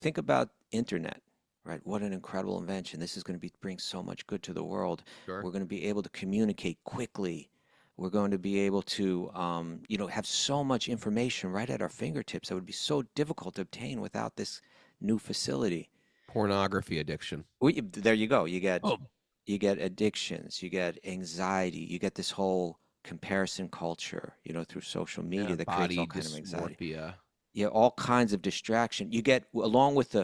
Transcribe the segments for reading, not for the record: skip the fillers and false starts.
think about internet, right? What an incredible invention. This is going to bring so much good to the world. Sure. We're going to be able to communicate quickly. We're going to be able to, have so much information right at our fingertips that would be so difficult to obtain without this new facility. Pornography addiction. There you go. Oh, You get addictions, you get anxiety, you get this whole comparison culture, through social yeah. media that creates all Body kind of anxiety. dysmorphia. Yeah, all kinds of distraction. You get along with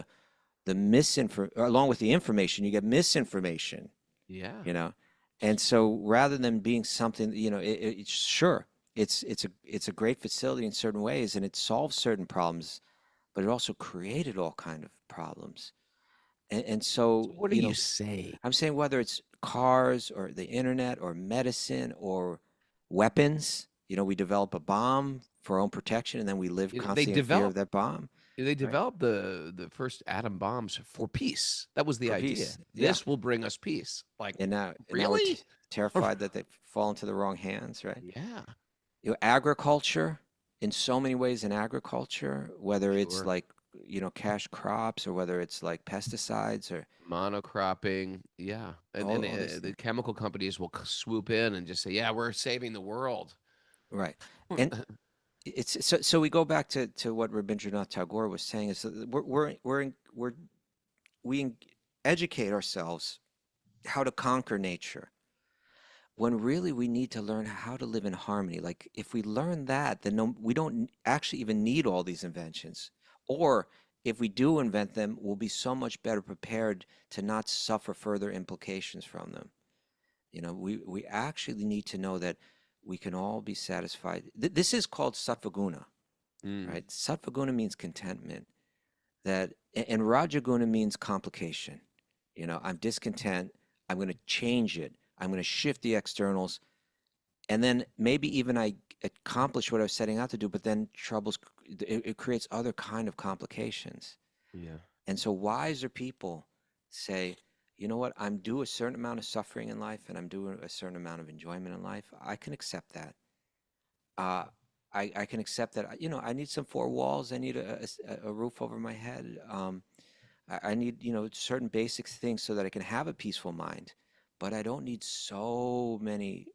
along with the information, you get misinformation, Yeah. you know. And so rather than being something, it's sure it's a great facility in certain ways and it solves certain problems, but it also created all kind of problems. And So so, what do you say? I'm saying whether it's cars or the internet or medicine or weapons, we develop a bomb for our own protection and then we live They constantly in fear of developed that bomb, they right? developed the first atom bombs for peace. That was the For idea. peace. Yeah. This will bring us peace. Like, And now we're really? terrified that they fall into the wrong hands, right? Yeah, Agriculture, in so many ways in agriculture, whether it's sure. like, cash crops or whether it's like pesticides or Monocropping. Yeah. And all these the things. chemical companies will swoop in and just say, "Yeah, we're saving the world." Right. And so we go back to what Rabindranath Tagore was saying is that we educate ourselves how to conquer nature when really we need to learn how to live in harmony. Like if we learn that, then no, we don't actually even need all these inventions. Or if we do invent them, we'll be so much better prepared to not suffer further implications from them. We actually need to know that we can all be satisfied. This is called sattva-guna, Mm, right? Sattva-guna means contentment. And Rajaguna means complication. I'm discontent. I'm going to change it. I'm going to shift the externals, and then maybe even I accomplish what I was setting out to do, but then it creates other kind of complications. yeah. And so wiser people say, you know what, I'm due a certain amount of suffering in life, and I'm due a certain amount of enjoyment in life. I can accept that. Uh, I can accept that. I need some four walls. I need a roof over my head. I need, certain basic things so that I can have a peaceful mind. But I don't need so many,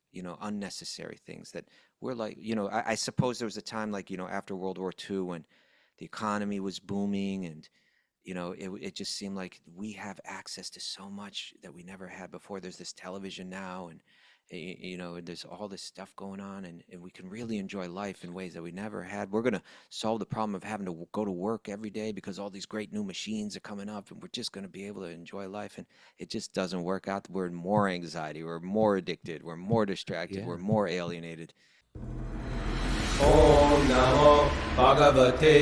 unnecessary things that we're like, I suppose there was a time like, after World War II when the economy was booming and, it just seemed like we have access to so much that we never had before. There's this television now and, and there's all this stuff going on and we can really enjoy life in ways that we never had. We're going to solve the problem of having to go to work every day because all these great new machines are coming up and we're just going to be able to enjoy life. And it just doesn't work out. We're in more anxiety. We're more addicted. We're more distracted. We're Yeah. more alienated. ॐ नमो भगवते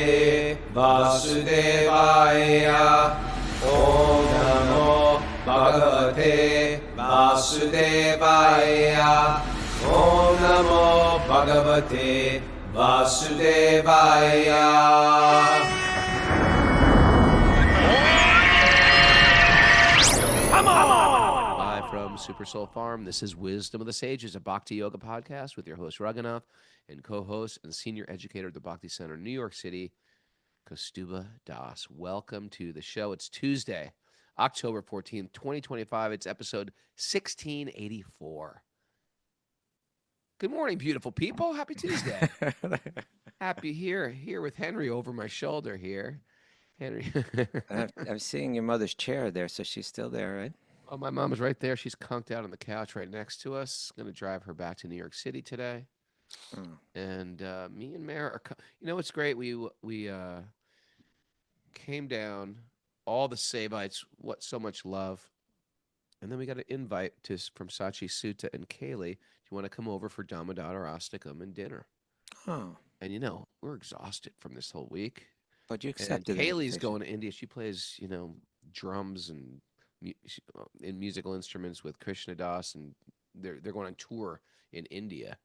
वासुदेवाय ॐ नमो भगवते वासुदेवाय ॐ नमो भगवते वासुदेवाय Live from Super Soul Farm, this is Wisdom of the Sages, a Bhakti Yoga podcast with your host Raghunath and co-host and senior educator at the Bhakti Center in New York City, Kaustubha Das. Welcome to the show. It's Tuesday, October 14th, 2025. It's episode 1684. Good morning, beautiful people. Happy Tuesday. Happy here with Henry over my shoulder here. Henry. I'm seeing your mother's chair there, so she's still there, right? Oh, my mom is right there. She's conked out on the couch right next to us. Going to drive her back to New York City today. Mm. And me and Mara are, it's great. We came down, all the Sabites, what so much love, and then we got an invite from Sachi Sutta and Kaylee. Do you want to come over for Damodar Astakam and dinner? Oh, And we're exhausted from this whole week. but you And accepted the Kaylee's invitation. going to India. She plays, drums and in musical instruments with Krishna Das, and they're going on tour in India.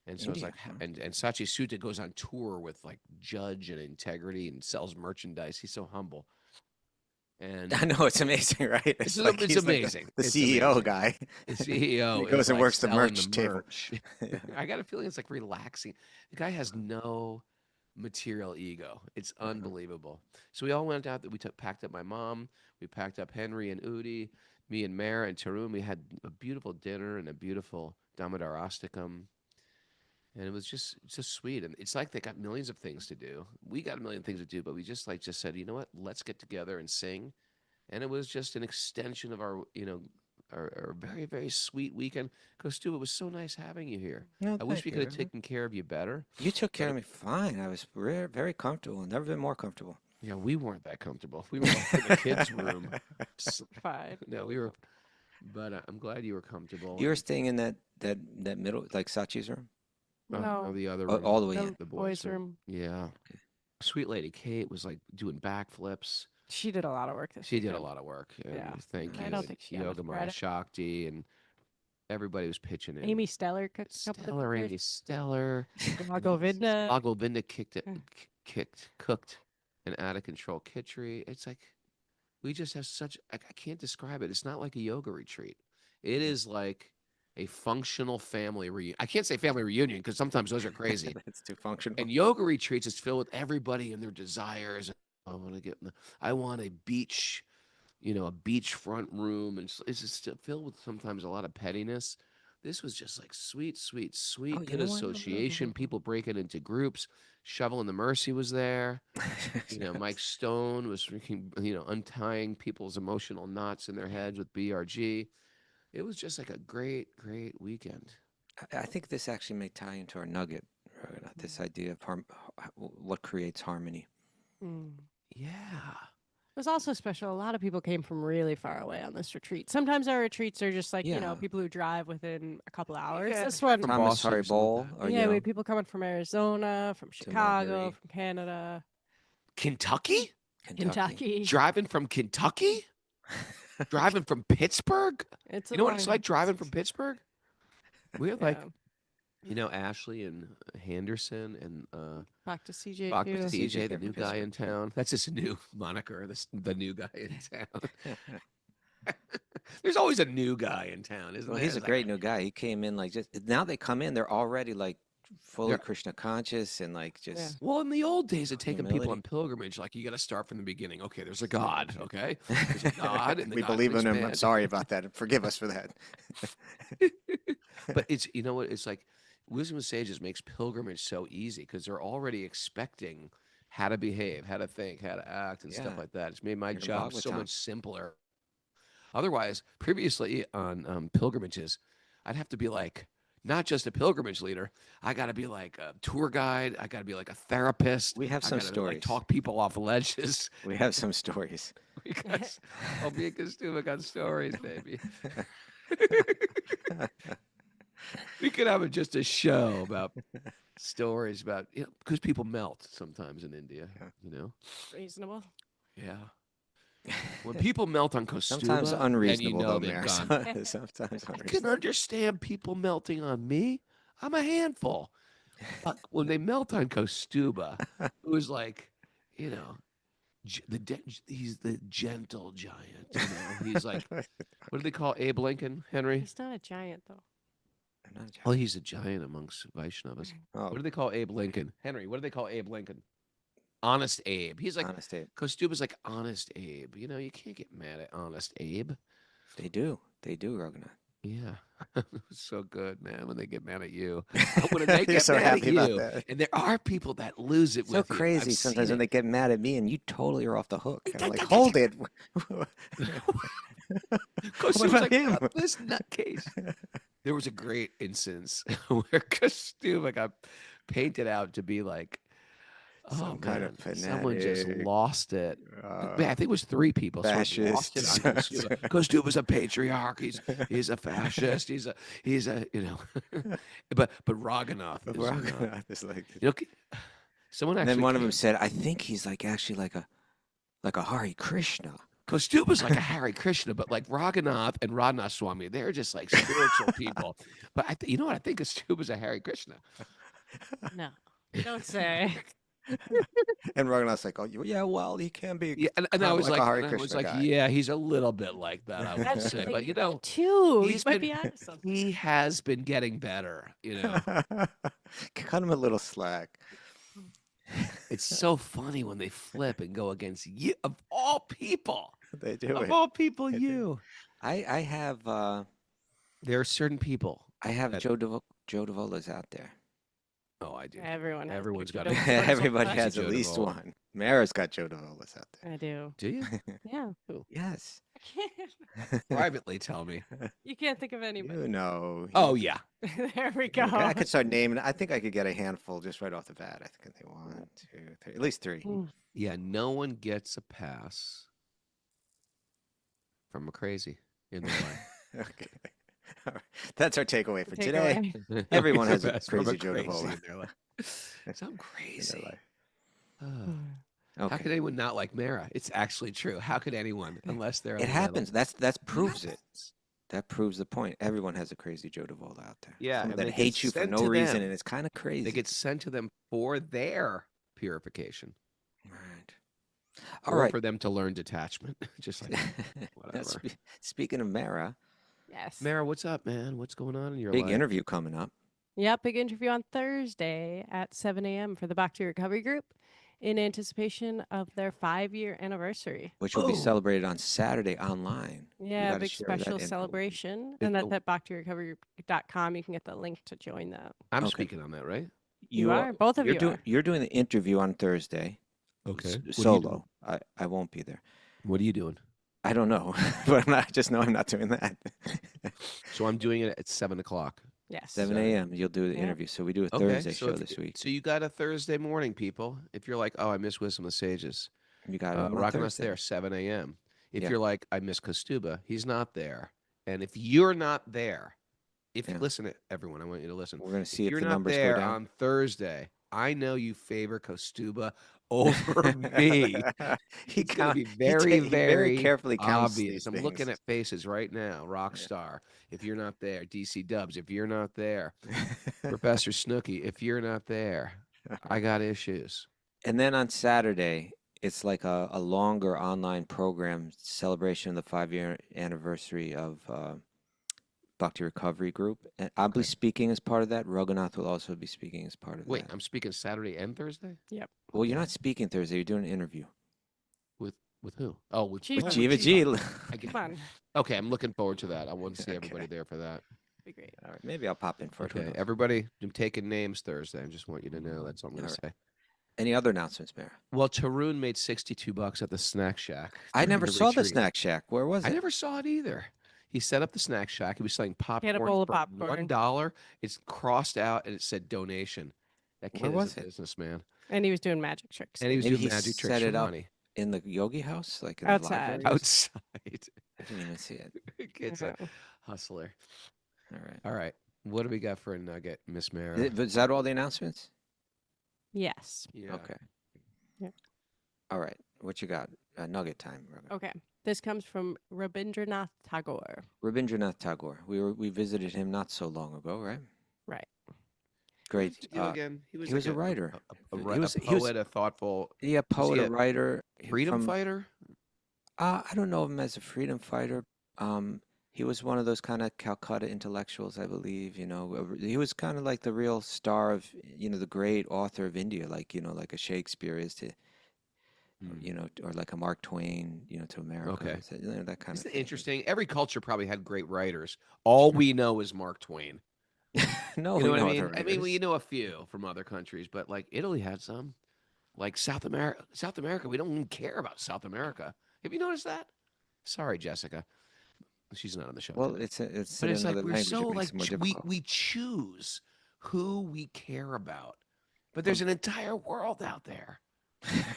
And so it's India. like, and Sachi Sutta goes on tour with like Judge and Integrity and sells merchandise. He's so humble. And I know, it's amazing, right? it's Like he's like amazing. the It's CEO amazing. guy. The CEO He is goes and like works the selling merch table. merch. I got a feeling it's like relaxing. The guy has no material ego. It's unbelievable. So we all went out. We packed up my mom. We packed up Henry and Udi, me and Mare and Tarun. We had a beautiful dinner and a beautiful Damodar Osticum. And it was just sweet. And it's like they got millions of things to do. We got a million things to do, but we just said, you know what? Let's get together and sing. And it was just an extension of our, our very, very sweet weekend. Kaustubha, it was so nice having you here. No, I wish thank we you, could have Reverend. taken care of you better. You took care but of me fine. I was very comfortable. Never been more comfortable. Yeah, we weren't that comfortable. We were all in the kids' room. Fine. No, we were, but I'm glad you were comfortable. You were staying in that middle, like Sachi's room? No. The other Oh, room, all the way The in. the boys' room. Yeah. Sweet lady Kate was like doing backflips. She did a lot of work this She did a weekend. lot of work. Yeah. Thank you. I don't think she got enough Yoga Maya credit. Shakti and everybody was pitching in. Amy Stellar cooked a couple Stellar, of Amy Stellar. Govinda. Govinda cooked an out of control kitchery. It's like we just have such. I can't describe it. It's not like a yoga retreat. It is like a functional family reunion. I can't say family reunion because sometimes those are crazy. It's too functional. And yoga retreats is filled with everybody and their desires. I want a beach, a beachfront room, and it's just still filled with sometimes a lot of pettiness. This was just like sweet, you good know what? association. People breaking into groups. Shovel and the Mercy was there. Mike Stone was freaking, untying people's emotional knots in their heads with BRG. It was just like a great, great weekend. I think this actually may tie into our nugget, this idea of what creates harmony. Mm. Yeah. It was also special. A lot of people came from really far away on this retreat. Sometimes our retreats are just like, Yeah. people who drive within a couple hours. Yeah, This one, from Thomas Boston Hari or something Bowl. like that. Or, yeah, we had people coming from Arizona, from Chicago, Mulberry. from Canada, Kentucky? Kentucky. Driving from Kentucky? Driving from Pittsburgh? It's You a know what long it's like driving distance. from Pittsburgh? We had Yeah. Ashley and Henderson and Back to CJ Bach with too. CJ TJ, the came new from guy in Pittsburgh. town. That's his new moniker, the new guy in town. There's always a new guy in town, isn't Well, there? he's a It's like, great new guy. He came in now they come in, they're already like fully They're- Krishna conscious and like just well, in the old days of taking people Humility. on pilgrimage, like you got to start from the beginning. Okay, there's a God. Okay, there's a God, and the We God believe in him. I'm expands. sorry about that. Forgive us for that. But it's it's like wisdom of sages makes pilgrimage so easy because they're already expecting how to behave, how to think, how to act, and stuff Yeah. like that. It's made my You're in job so Bhagavatam. much simpler. Otherwise, previously on pilgrimages, I'd have to be like not just a pilgrimage leader. I got to be like a tour guide. I got to be like a therapist. We have I some gotta, like, stories. talk people off ledges. We have some stories. Because I'll be a Kaustubha got stories, baby. We could have just a show about stories about because people melt sometimes in India. Reasonable. Yeah. When people melt on Kaustubha, Sometimes then unreasonable, though, they've Mayor. gone. Sometimes I can unreasonable. understand people melting on me. I'm a handful. But when they melt on Kaustubha, it was like, he's the gentle giant. He's like, what do they call Abe Lincoln, Henry? He's not a giant though. I'm not Oh, he's a giant amongst Vaishnavas. Oh, What do they call Abe Lincoln? Henry, what do they call Abe Lincoln? Honest Abe. He's like, honest, Kaustubha's like Honest Abe. You can't get mad at Honest Abe. they do, Raghunath. Yeah. It's so good, man, when they get mad at you. But when they You're get so mad happy at about you, that. and there are people that lose it So with you. crazy I've sometimes seen when it. they get mad at me and you totally are off the hook. I'm like, Hold it. Kaustubha's about like, him? this nutcase. There was a great instance where Kaustubha got painted out to be like, Some kind of someone just fanatic, lost it. uh, I think it was 3 people. Someone lost it on fascist. Kaustubha. Kaustubha's a patriarch. He's a fascist. He's a but Raghunath But is Raghunath is like, someone And actually then one of came- them said, I think he's actually like a Hare Krishna. Kaustubha's like a Hare Krishna, but like Raghunath and Radhanath Swami, they're just like spiritual people. But you know what? I think Kaustubha's a Hare Krishna. No, don't say. and Raghunath's like, oh, yeah, well, he can be. Yeah, and I kind of was like like, a Hare and I was Krishna like, guy. yeah, he's a little bit like that, I would That's the say. thing, But too. he's He might been- be onto something. he has been getting better. Cut him a little slack. It's so funny when they flip and go against you of all people. They do Of it. all people, They do. you. I have There are certain people. that- Joe Davola's out there. Oh, I do. Everyone has Everyone's got pictures a of Everybody Davula. has Joe at least Davola. one. Mara's got Joe Davola's out there. I do. Do you? Yeah. Yes. Privately tell me. You can't think of anybody. You know. Oh, yeah. There we go. I could start naming. I think I could get a handful just right off the bat. I think I think 1, 2, 3, at least 3. Mm. Yeah, no one gets a pass from a crazy in their life. Okay. All right. That's our takeaway for Takeaway. today. Everyone Gets has a pass from crazy Joe crazy Davola. in their life. So I'm In crazy. their life. Oh. How Okay. could anyone not like Mara? It's actually true. How could anyone, unless they're a It little- happens. That proves it. happens. That proves the point. Everyone has a crazy Joe Davola out there. Yeah, Someone and that they get hates you for sent no to reason, them. and it's kind of crazy. They get sent to them for their purification, right. All or right. for them to learn detachment. Just like Now, whatever. speaking of Mara, Yes. Mara, what's up, man? What's going on in your big life? interview coming up. Yep, big interview on Thursday at 7 a.m. for the Bhakti Recovery Group in anticipation of their 5-year anniversary. Which will be Boom. celebrated on Saturday online. Yeah, gotta big share that special info. celebration. It- And that's at bhaktirecoverygroup.com. You can get the link to join that. I'm Okay. speaking on that, right? You are. Both of you're you doing are. you're doing the interview on Thursday. Okay. Solo. I won't be there. What are you doing? I don't know, but I just know I'm not doing that. So I'm doing it at 7:00. Yes. 7 Saturday. a.m. You'll do the Yeah. interview. So we do a Okay, Thursday so show if- this week. So you got a Thursday morning, people. If you're like, oh, I miss Wisdom of the Sages, You got it on Raghunath's Thursday. there, 7 a.m. If Yeah. you're like, I miss Kaustubha, he's not there. And if you're not there, Yeah. listen, everyone, I want you to listen. We're gonna see If if you're the not numbers there go down. on Thursday, I know you favor Kaustubha over me. he It's gonna be he very, he very carefully counts obvious. these I'm looking things. at faces right now. Rockstar, if you're not there. DC Dubs, if you're not there. Professor Snooky, if you're not there, I got issues. And then on Saturday, it's like a longer online program celebration of the 5-year anniversary of Bhakti Recovery Group. And I'll be Okay. speaking as part of that. Raghunath will also be speaking as part of Wait, that. I'm speaking Saturday and Thursday? Well, you're not speaking Thursday. You're doing an interview. With who? Oh, with Jiva. With oh, Jiva G. I get Come on. Okay, I'm looking forward to that. I want to see everybody Okay. there for that. Be great. All right, maybe I'll pop in for it. who Okay, knows? everybody, I'm taking names Thursday. I just want you to know that's what I'm going All to say. Any other announcements, Mayor? Well, Tarun made $62 at the Snack Shack. I during never the saw the retreat. Snack Shack. Where was it? I never saw it either. He set up the Snack Shack. He was selling popcorn bowl of for popcorn. $1. It's crossed out and it said donation. That kid Where is was a it? businessman. And he was doing magic tricks. And he was Maybe doing he magic tricks set for it up money. In the yogi house, like in Outside. the library. Outside. I didn't even see it. Kid's a Yeah. hustler. All right. All right. What do we got for a nugget, Miss Mara? Is that all the announcements? Yes. Yeah. Okay. Yeah. All right. What you got? Nugget time. Raghunath. Okay. This comes from Rabindranath Tagore. Rabindranath Tagore. We visited him not so long ago, right? Right. What did Great. he do again? He was, he was like a writer. A He poet, was- a thoughtful Yeah, poet, he a writer. freedom from- fighter. I don't know him as a freedom fighter. He was one of those kind of Calcutta intellectuals, I believe. You know, he was kind of like the real star of, the great author of India, like like a Shakespeare is to, or like a Mark Twain, to America. Okay. So, that kind Isn't of it thing. interesting? Every culture probably had great writers. All we know is Mark Twain. No, You know what I we mean? other I mean, writers. we know a few from other countries, but like Italy had some. Like South America, we don't even care about South America. Have you noticed that? Sorry, Jessica. She's not on the show. Well, today. it's But in it's like another we're language. so It makes like it more we difficult. we choose who we care about, but there's an entire world out there.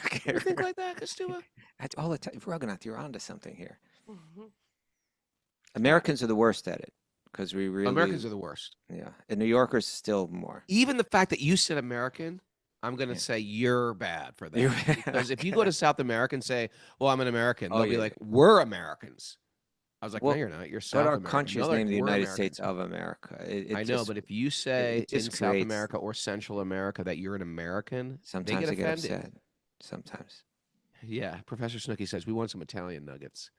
Okay, You think like that, Kaustubha? all the time, Raghunath, you're onto something here. Mhm. Americans are the worst at it because we really Americans are the worst. yeah, and New Yorkers still more. Even the fact that you said American, I'm gonna Yeah. say you're bad for that. You're- Because if you go to South America and say, "Well, I'm an American," Oh, they'll be yeah. like, "We're Americans." I was like, Well, "No, you're not. You're South But our American." country No, is they're named the like, "We're United Americans." States of America. It I know, just- but if you say it just in South creates- America or Central America that you're an American, sometimes they they get get offended. upset. Sometimes. Yeah, Professor Snooky says we want some Italian nuggets.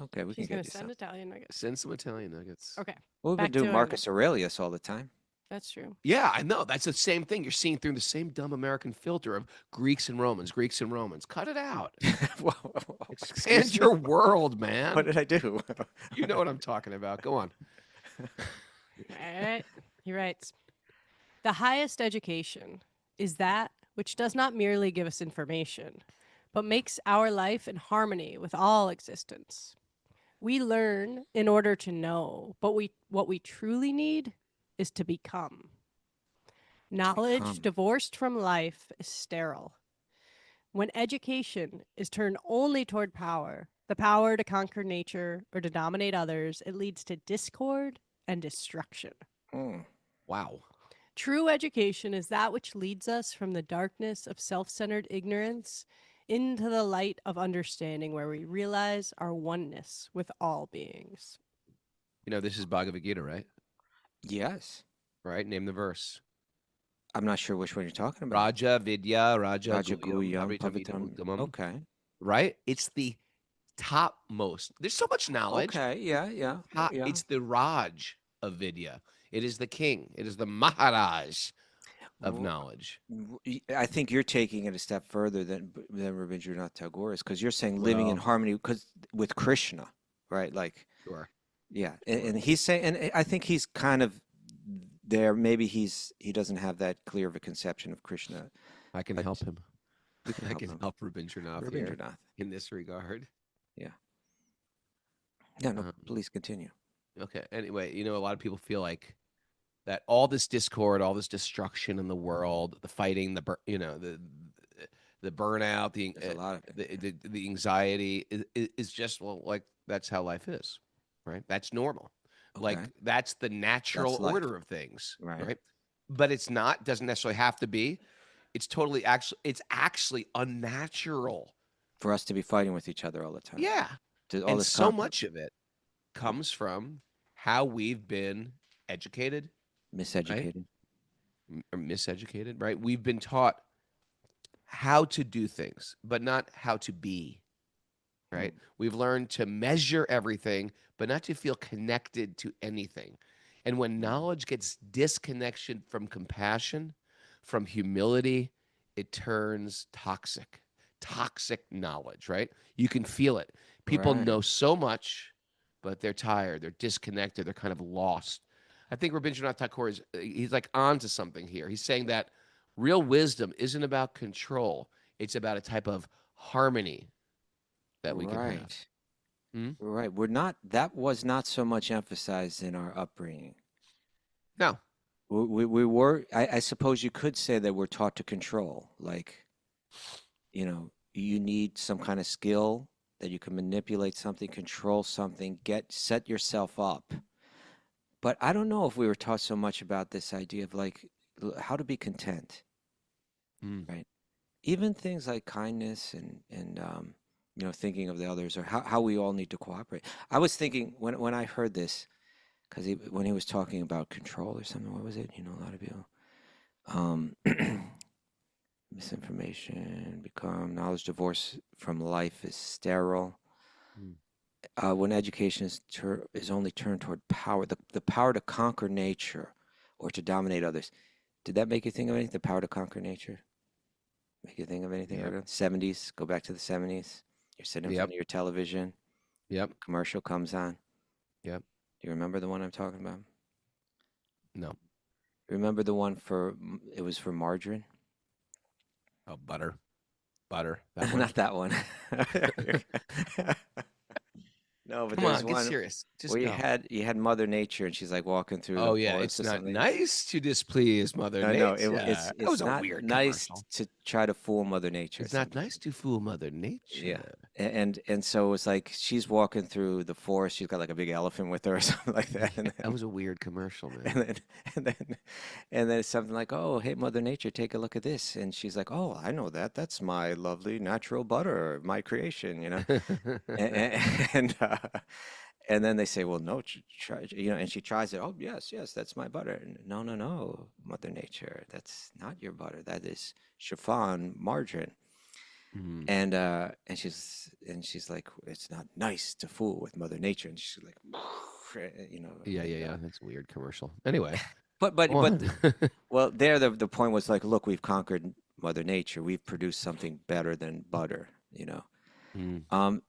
Okay, we She's can going get to you send some. Italian nuggets. Send some Italian nuggets. Okay. Well, we've back been doing to Marcus Aurelius all the time. That's true. Yeah, I know. That's the same thing. You're seeing through the same dumb American filter of Greeks and Romans, Greeks and Romans. Cut it out. Whoa, Expand excuse me? your world, What man. did I do? You know what I'm talking about. Go on. All right. He writes, the highest education is that which does not merely give us information, but makes our life in harmony with all existence. We learn in order to know, but what we truly need is to become. Knowledge become. divorced from life is sterile. When education is turned only toward power, the power to conquer nature or to dominate others, it leads to discord and destruction. Mm. Wow. True education is that which leads us from the darkness of self-centered ignorance into the light of understanding, where we realize our oneness with all beings. You know, this is Bhagavad Gita, right? Yes. Right? Name the verse. I'm not sure which one you're talking about. Raja Vidya, Raja Raja Guyam, Guyam, Paritamidam Pavitam. Uttamam. Okay. Right? It's the topmost. There's so much knowledge. Okay. Yeah. It's the Raj of Vidya. It is the king. It is the Maharaj of Well, knowledge. I think you're taking it a step further than Rabindranath Tagore is, because you're saying living in Well- harmony with Krishna, right? Like, Sure. yeah, and he's saying, and I think he's kind of there. Maybe he doesn't have that clear of a conception of Krishna. I can But help him. You can I help can him. help Rabindranath here Rabindranath. in this regard. Yeah, no, Um, please continue. Okay. Anyway, you know, a lot of people feel like that all this discord, all this destruction in the world, the fighting, the burnout, There's a lot of it. the anxiety is just, well, like that's how life is, right? That's normal. Like Okay. that's the natural That's life. order of things, Right. right? But it's not. Doesn't necessarily have to be. It's totally it's actually unnatural. For us to be fighting with each other all the time. Yeah. All And this so conflict. much of it comes from how we've been educated, Miseducated. or miseducated, right? We've been taught how to do things, but not how to be, right? We've learned to measure everything, but not to feel connected to anything. And when knowledge gets disconnection from compassion, from humility, it turns toxic. Toxic knowledge, right? You can feel it. People Right. know so much, but they're tired, they're disconnected, they're kind of lost. I think Rabindranath Tagore he's like onto something here. He's saying that real wisdom isn't about control. It's about a type of harmony that we can have. Right. Hmm? Right. That was not so much emphasized in our upbringing. No. We were, I suppose you could say that we're taught to control. Like, you need some kind of skill that you can manipulate something, control something, set yourself up. But I don't know if we were taught so much about this idea of like how to be content, right? Even things like kindness and thinking of the others, or how we all need to cooperate. I was thinking when I heard this, because when he was talking about control or something, what was it? A lot of people. Misinformation, become knowledge divorce from life is sterile. When education is only turned toward power, the power to conquer nature or to dominate others. Did that make you think of anything? The power to conquer nature? Make you think of anything? Yep. 70s, go back to the 70s. You're sitting in front of your television. Yep. Commercial comes on. Yep. Do you remember the one I'm talking about? No. Remember the one it was for margarine? Oh, butter. That one. Not that one. No, but Come there's on, get one serious. Just where go. you had Mother Nature, and she's like walking through Oh the yeah, forest it's or not something. nice to displease Mother No, Nature. it's That was a not weird nice commercial. to try to fool Mother Nature. It's not nice to fool Mother Nature. Yeah, and so it's like she's walking through the forest. She's got like a big elephant with her or something like that. And That was a weird commercial, man. and then it's something like, "Oh, hey, Mother Nature, take a look at this." And she's like, "Oh, I know that. That's my lovely natural butter, my creation." And and then they say, "Well, no, try," and she tries it. "Oh, yes, that's my butter." And, no, Mother Nature, that's not your butter. That is chiffon margarine. Mhm. And she's like, "It's not nice to fool with Mother Nature." And she's like, Yeah. That's a weird commercial. Anyway, but on. well, there the point was like, look, we've conquered Mother Nature. We've produced something better than butter, you know. Mm.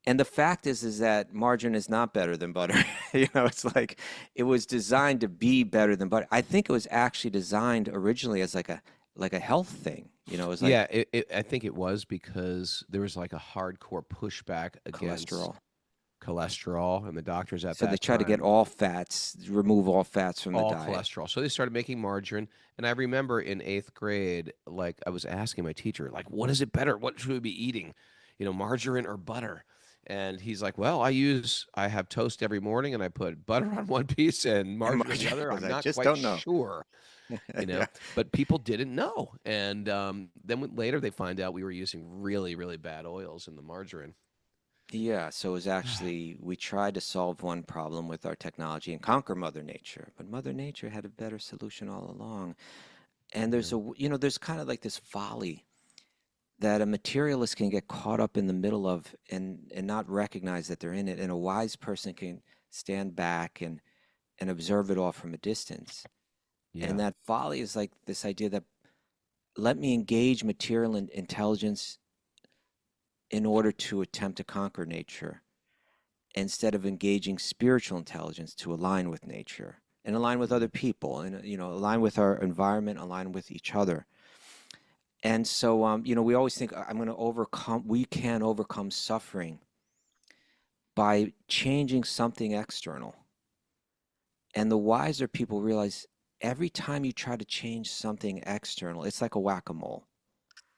And the fact is that margarine is not better than butter. You know, it's like it was designed to be better than butter. I think it was actually designed originally as like a health thing. You know, it was like Yeah, I think it was because there was like a hardcore pushback against cholesterol. cholesterol, and the doctors at So they that try to get time, all fats, remove all fats from the all diet. cholesterol. So they started making margarine. And I remember in 8th grade, like I was asking my teacher, like, what is it better? What should we be eating? Margarine or butter? And he's like, well, I have toast every morning and I put butter on one piece and And margarine on the margarine, other. because I'm I not just quite don't know. sure, Yeah. but people didn't know. And later they find out we were using really, really bad oils in the margarine. Yeah, so it was actually, we tried to solve one problem with our technology and conquer Mother Nature, but Mother Nature had a better solution all along. And Yeah. there's kind of like this folly that a materialist can get caught up in the middle of and not recognize that they're in it. And a wise person can stand back and observe it all from a distance. Yeah. And that folly is like this idea that let me engage material intelligence in order to attempt to conquer nature, instead of engaging spiritual intelligence to align with nature and align with other people and align with our environment, align with each other. And so we always think we can overcome suffering by changing something external. And the wiser people realize every time you try to change something external, it's like a whack-a-mole.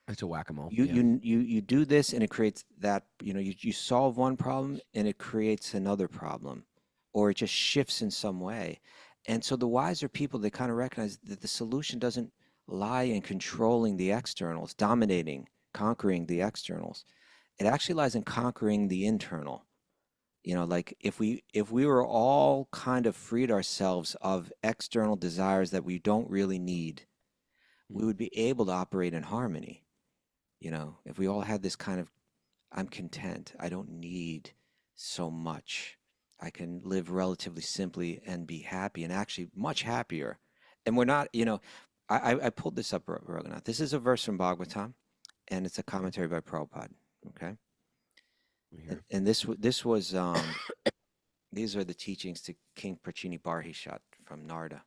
It's a whack-a-mole. You Yeah. you do this and it creates that, you solve one problem and it creates another problem, or it just shifts in some way. And so the wiser people, they kind of recognize that the solution doesn't lie in controlling the externals, dominating, conquering the externals. It actually lies in conquering the internal. Like if we were all kind of freed ourselves of external desires that we don't really need, we would be able to operate in harmony. If we all had this kind of, I'm content, I don't need so much, I can live relatively simply and be happy, and actually much happier. And we're not, I pulled this up, Raghunath. This is a verse from Bhagavatam, and it's a commentary by Prabhupada. Okay. And, Here. and this was, these are the teachings to King Prachini Barhishat from Narda.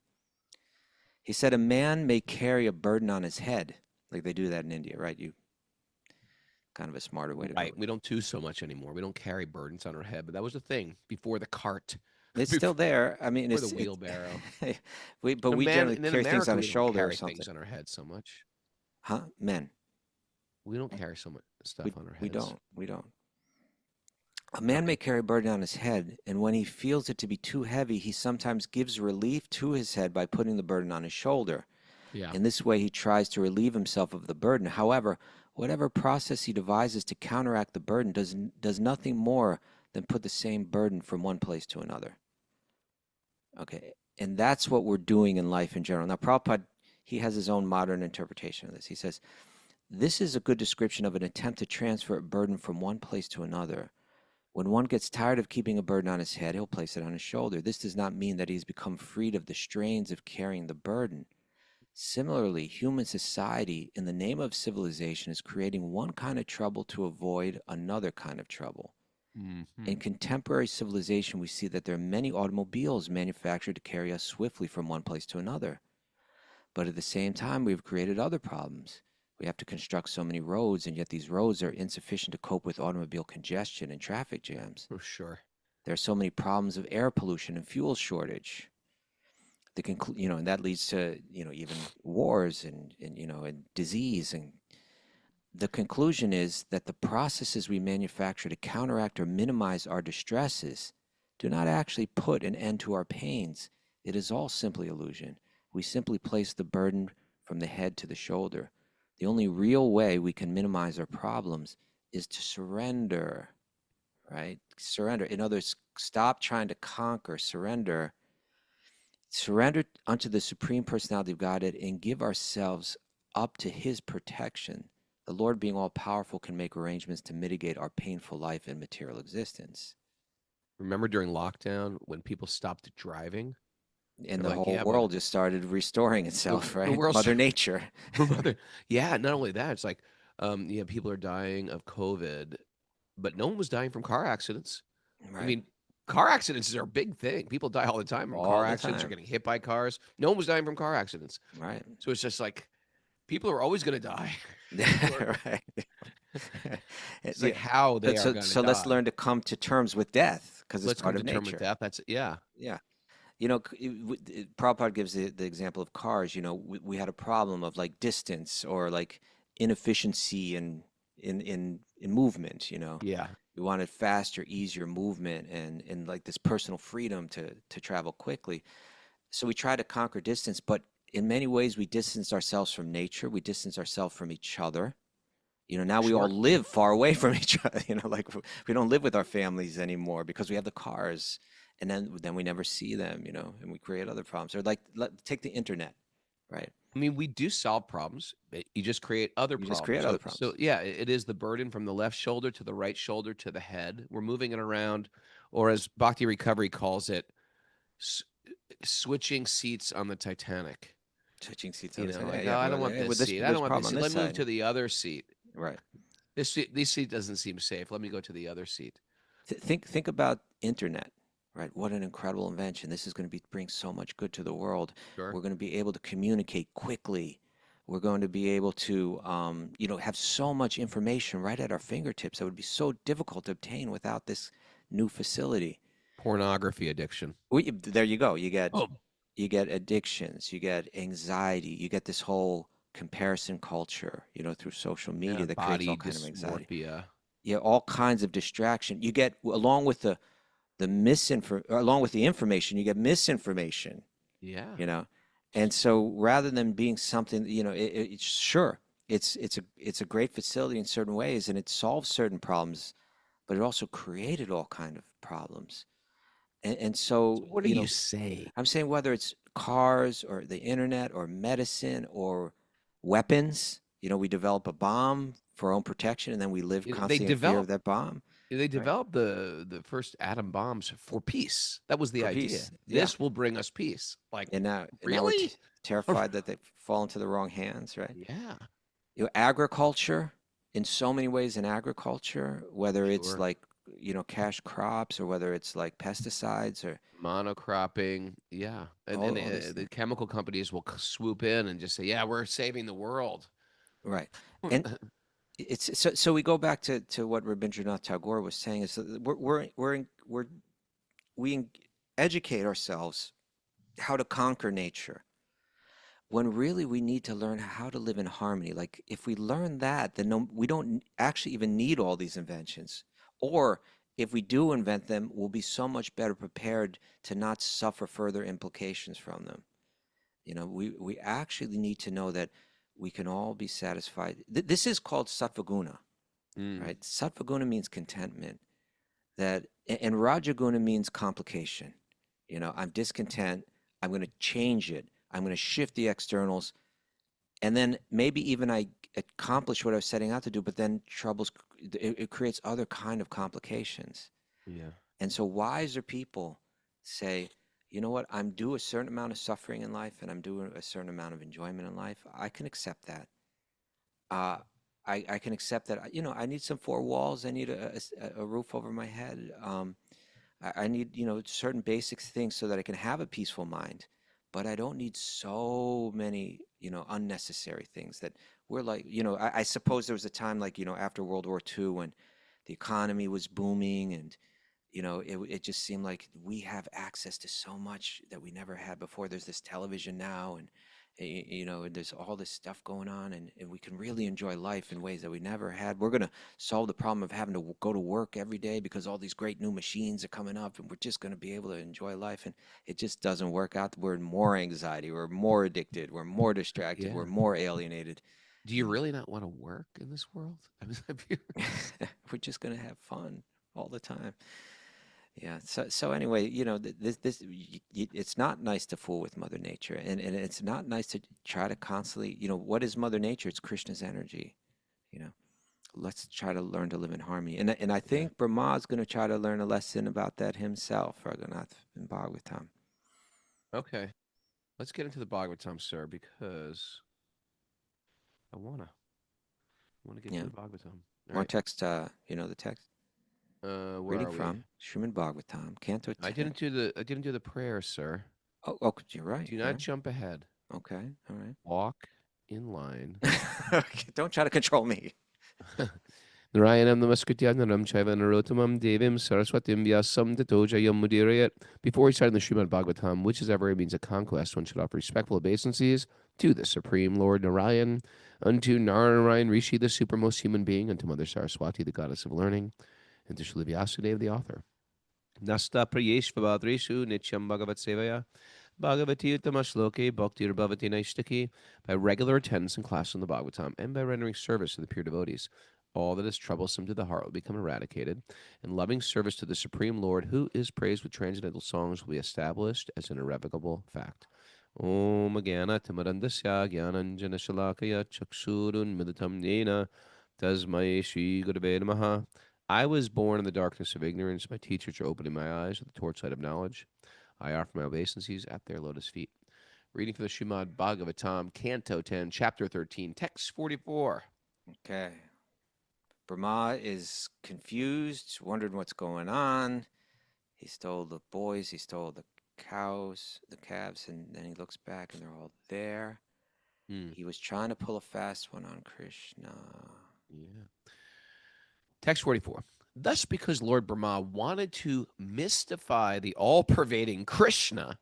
He said, a man may carry a burden on his head, like they do that in India, right? Kind of a smarter way to Right. go. We don't do so much anymore. We don't carry burdens on our head, but that was the thing before the cart, It's still before there. I mean, the wheelbarrow. but we generally And in carry things America, on a we don't shoulder or carry something. things on our head so much. Huh? Men. We don't carry so much stuff We on our we heads. don't. We don't. A man may carry a burden on his head, and when he feels it to be too heavy, he sometimes gives relief to his head by putting the burden on his shoulder. Yeah. In this way, he tries to relieve himself of the burden. However, whatever process he devises to counteract the burden does nothing more than put the same burden from one place to another. Okay, and that's what we're doing in life in general. Now, Prabhupada, he has his own modern interpretation of this. He says, this is a good description of an attempt to transfer a burden from one place to another. When one gets tired of keeping a burden on his head, he'll place it on his shoulder. This does not mean that he's become freed of the strains of carrying the burden. Similarly, human society, in the name of civilization, is creating one kind of trouble to avoid another kind of trouble. Mm-hmm. In contemporary civilization, we see that there are many automobiles manufactured to carry us swiftly from one place to another. But at the same time, we've created other problems. We have to construct so many roads, and yet these roads are insufficient to cope with automobile congestion and traffic jams. For sure. There are so many problems of air pollution and fuel shortage. And that leads to, even wars and disease. And the conclusion is that the processes we manufacture to counteract or minimize our distresses do not actually put an end to our pains. It is all simply illusion. We simply place the burden from the head to the shoulder. The only real way we can minimize our problems is to surrender, right? Surrender. In other words, stop trying to conquer, surrender. Surrender unto the Supreme Personality of Godhead and give ourselves up to His protection. The Lord, being all-powerful, can make arrangements to mitigate our painful life and material existence. Remember during lockdown when people stopped driving? And They're the like, whole yeah, world just started restoring itself, the right? world's Mother Nature. yeah, not only that, it's like, yeah, people are dying of COVID, but no one was dying from car accidents. I Right. mean, car accidents are a big thing. People die all the time from All car the accidents or time. getting hit by cars. No one was dying from car accidents. Right. So it's just like people are always going to die. People are, Right. it's like Yeah. how they are So, going to so let's die. learn to come to terms with death because it's Let's come part to of terms with nature. death. That's yeah. Yeah. You know, Prabhupada gives the example of cars. You know, we had a problem of like distance or like inefficiency in movement. You know, Yeah. we wanted faster, easier movement and like this personal freedom to travel quickly. So we try to conquer distance, but in many ways we distance ourselves from nature. We distance ourselves from each other. You know, now we all Sure. live far away from each other. You know, like we don't live with our families anymore because we have the cars, and then we never see them. You know, and we create other problems. Or like take the internet, right? I mean, we do solve problems. You just create other You just problems. create other So problems. yeah, it is the burden from the left shoulder to the right shoulder to the head. We're moving it around, or as Bhakti Recovery calls it, s- switching seats on the Titanic. Switching seats You on the know, side. like, Yeah, oh, I but don't want this with this, seat. I there's don't a want this problem on seat. this Let me move side, to the other seat. right? This seat doesn't seem safe. Let me go to the other seat. Think about internet, right? What an incredible invention. This is going to bring so much good to the world. Sure. We're going to be able to communicate quickly. We're going to be able to, you know, have so much information right at our fingertips that would be so difficult to obtain without this new facility. Pornography addiction. There you go. Oh, You get addictions, you get anxiety, you get this whole comparison culture, you know, through social yeah, media that creates all body kind of anxiety. dysmorphia. Yeah, all kinds of distraction. You get along with along with the information, you get misinformation, Yeah. you know. And so rather than being something, you know, it's sure it's a great facility in certain ways and it solves certain problems, but it also created all kind of problems. And So so, what do you you know, say? I'm saying whether it's cars or the internet or medicine or weapons, you know, we develop a bomb for our own protection and then we live They constantly in fear of developed that bomb, they right? developed the first atom bombs for peace. That was the For idea. peace. Yeah. This will bring us peace. Like, And now we're really? terrified that they fall into the wrong hands, right? Yeah, You know, agriculture, in so many ways in agriculture, whether it's sure. like, you know, cash crops or whether it's like pesticides or Monocropping. Yeah. And all these the things. chemical companies will swoop in and just say, "Yeah, we're saving the world." Right. And so we go back to what Rabindranath Tagore was saying is that we educate ourselves how to conquer nature when really we need to learn how to live in harmony. Like if we learn that, then no, we don't actually even need all these inventions. Or if we do invent them, we'll be so much better prepared to not suffer further implications from them. You know, we actually need to know that we can all be satisfied. This is called sattvaguna, Mm, right? Sattvaguna means contentment. And Rajaguna means complication. You know, I'm discontent. I'm going to change it. I'm going to shift the externals, and then maybe even I accomplish what I was setting out to do, but then it creates other kind of complications. yeah. And so wiser people say, you know what, I'm due a certain amount of suffering in life, and I'm due a certain amount of enjoyment in life. I can accept that. uh, I can accept that. You know, I need some four walls. I need a roof over my head. I need, you know, certain basic things so that I can have a peaceful mind. But I don't need so many, you know, unnecessary things that we're like, you know, I suppose there was a time like, you know, after World War II when the economy was booming and, you know, it just seemed like we have access to so much that we never had before. There's this television now and you know, and there's all this stuff going on and we can really enjoy life in ways that we never had. We're going to solve the problem of having to go to work every day because all these great new machines are coming up and we're just going to be able to enjoy life. And it just doesn't work out. We're in more anxiety. We're more addicted. We're more distracted. We're Yeah. more alienated. Do you really not want to work in this world? I mean, We're just going to have fun all the time. Yeah. So anyway, you know, it's not nice to fool with Mother Nature, and it's not nice to try to constantly, you know, what is Mother Nature? It's Krishna's energy. You know, let's try to learn to live in harmony. And I yeah. think Brahma is going to try to learn a lesson about that himself, Raghunath in Bhagavatam. Okay. Let's get into the Bhagavatam, sir, because I wanna get Yeah. to the Bhagavatam. All More right. text, you know the text? Where Reading are we? from Śrīmad-Bhāgavatam, Canto 10. I didn't do the prayer, sir. Oh, you're right. Do You're not right. jump ahead. Okay, all right. Walk in line. Okay, don't try to control me. Narayanam namaskritya naram chaiva narotamam devim saraswatim vyasam tato jayam mudirayat. Before we start in the Śrīmad-Bhāgavatam, which is ever a means of conquest, one should offer respectful obeisances to the Supreme Lord Narayan, unto Narayan Rishi, the supermost human being, unto Mother Saraswati, the goddess of learning, and to Srila Vyasudeva, the author. Nasta prayeshvabhadreshu nityam bhagavat sevaya Bhagavati Uttama Bhaktir Bhavati Naishtaki, by regular attendance in class in the Bhagavatam, and by rendering service to the pure devotees. All that is troublesome to the heart will become eradicated, and loving service to the Supreme Lord, who is praised with transcendental songs, will be established as an irrevocable fact. Om Agana Tamarandasya Gyananjana Shalakaya Chaksurun Midatam Nena Tasmai Shri Gurave Namaha. I was born in the darkness of ignorance. My teachers are opening my eyes with the torchlight of knowledge. I offer my obeisances at their lotus feet. Reading from the Śrīmad-Bhāgavatam, Canto 10, Chapter 13, Text 44. Okay. Brahma is confused, wondering what's going on. He stole the boys, he stole the cows, the calves, and then he looks back and they're all there. He was trying to pull a fast one on Krishna. Yeah. Text 44. Thus, because Lord Brahma wanted to mystify the all-pervading Krishna.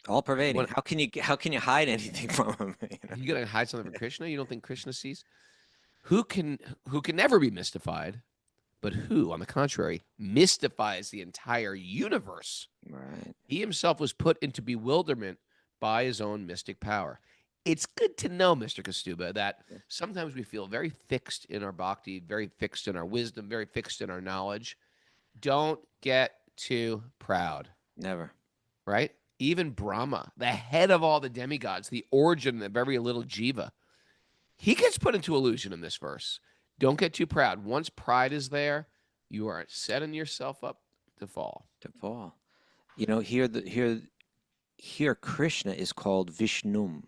All pervading. How can you hide anything from him? You gonna hide something from Krishna? You don't think Krishna sees? Who can never be mystified, but who, on the contrary, mystifies the entire universe. Right. He himself was put into bewilderment by his own mystic power. It's good to know, Mr. Kaustubha, that sometimes we feel very fixed in our bhakti, very fixed in our wisdom, very fixed in our knowledge. Don't get too proud. Never. Right? Even Brahma, the head of all the demigods, the origin of every little jiva, he gets put into illusion in this verse. Don't get too proud. Once pride is there, you are setting yourself up to fall. To fall. You know, here Krishna is called Vishnum,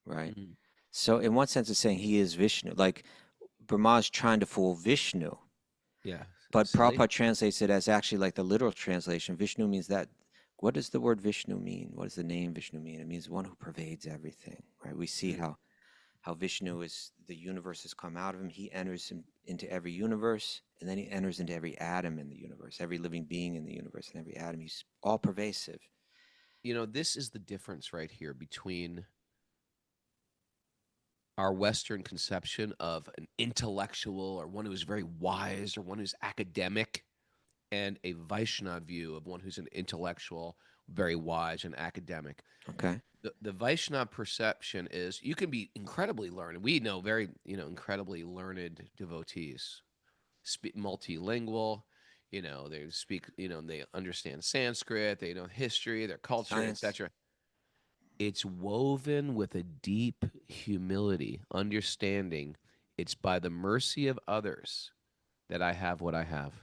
right? Mhm. So in one sense it's saying he is Vishnu. Like Brahma's trying to fool Vishnu. Yeah. But Silly. Prabhupada translates it as actually like the literal translation. Vishnu means that. What does the word Vishnu mean? What does the name Vishnu mean? It means one who pervades everything, right? We see how Vishnu is, the universe has come out of him. He enters into every universe, and then he enters into every atom in the universe, every living being in the universe, and every atom. He's all pervasive. You know, this is the difference right here between our Western conception of an intellectual or one who is very wise or one who's academic, and a Vaishnava view of one who's an intellectual, very wise and academic. Okay. The Vaishnava perception is you can be incredibly learned. We know very, incredibly learned devotees, multilingual, they speak, they understand Sanskrit, they know history, their culture, Science. etc. It's woven with a deep humility, understanding it's by the mercy of others that I have what I have.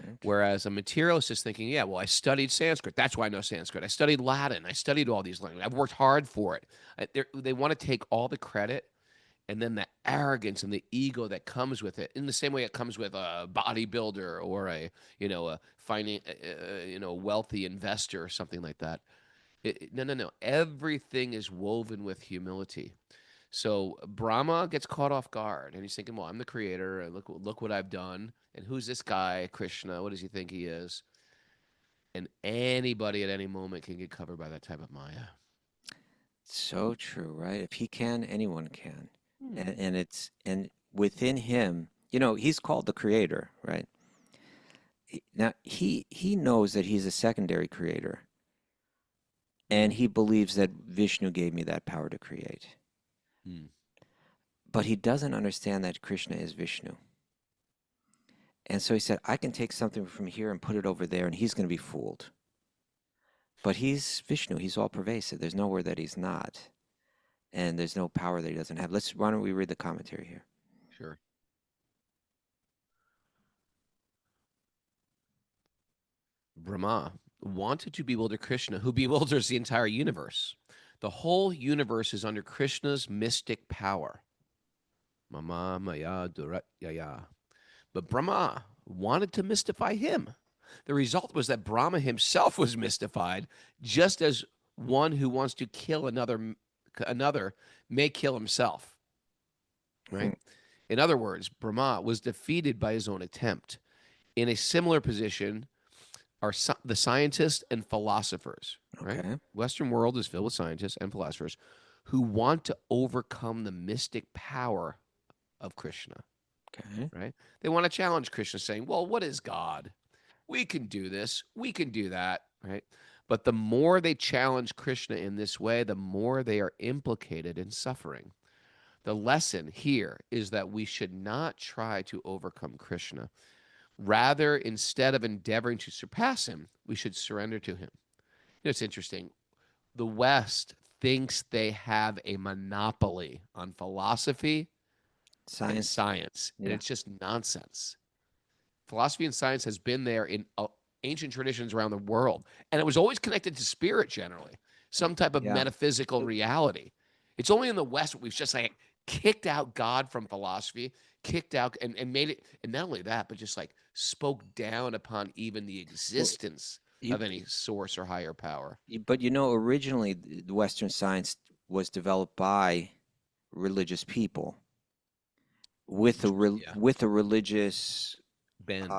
Right. Whereas a materialist is thinking, yeah, well, I studied Sanskrit. That's why I know Sanskrit. I studied Latin. I studied all these languages. I've worked hard for it. They want to take all the credit, and then the arrogance and the ego that comes with it, in the same way it comes with a bodybuilder or a wealthy investor or something like that. No. Everything is woven with humility. So Brahma gets caught off guard, and he's thinking, "Well, I'm the creator, and look what I've done. And who's this guy, Krishna? What does he think he is?" And anybody at any moment can get covered by that type of maya. So true, right? If he can, anyone can. Hmm. And within him, he's called the creator, right? Now he knows that he's a secondary creator. And he believes that Vishnu gave me that power to create. But he doesn't understand that Krishna is Vishnu. And so he said, I can take something from here and put it over there, and he's going to be fooled. But he's Vishnu. He's all pervasive. There's nowhere that he's not. And there's no power that he doesn't have. Why don't we read the commentary here? Sure. Brahma, wanted to bewilder Krishna, who bewilders the entire universe. The whole universe is under Krishna's mystic power. Mama Maya Durat Yaya. But Brahma wanted to mystify him. The result was that Brahma himself was mystified, just as one who wants to kill another may kill himself. Right? In other words, Brahma was defeated by his own attempt. In a similar position are the scientists and philosophers. Right? Okay. Western world is filled with scientists and philosophers who want to overcome the mystic power of Krishna. Okay. Right? They want to challenge Krishna, saying, well, what is God? We can do this. We can do that. Right? But the more they challenge Krishna in this way, the more they are implicated in suffering. The lesson here is that we should not try to overcome Krishna. Rather, instead of endeavoring to surpass him, we should surrender to him. You know, it's interesting. The West thinks they have a monopoly on philosophy and science, and Yeah. it's just nonsense. Philosophy and science has been there in ancient traditions around the world, and it was always connected to spirit generally, some type of Yeah. metaphysical reality. It's only in the West we've just like kicked out God from philosophy, kicked out and made it, and not only that, but just like spoke down upon even the existence of any source or higher power. But originally the Western science was developed by religious people with a religious Bent.